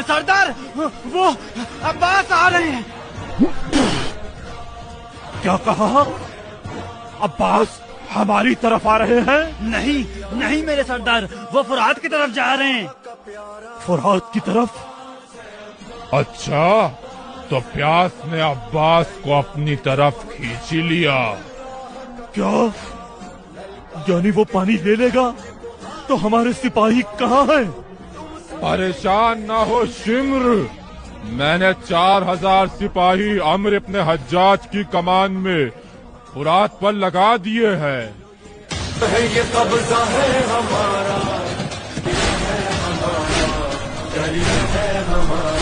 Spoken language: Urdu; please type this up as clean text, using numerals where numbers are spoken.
سردار وہ عباس آ رہے ہیں۔ کیا کہا؟ عباس ہماری طرف آ رہے ہیں؟ نہیں میرے سردار، وہ فرات کی طرف جا رہے ہیں۔ فرات کی طرف؟ اچھا، تو پیاس نے عباس کو اپنی طرف کھینچ لیا۔ کیا یعنی وہ پانی لے لے گا؟ تو ہمارے سپاہی کہاں ہیں؟ پریشان نہ ہو شمر، میں نے 4000 سپاہی عمرو ابن حجاج کی کمان میں فرات پر لگا دیے ہیں۔ یہ قبضہ ہے ہمارا، ہے ہمارا، ہے ہمارا۔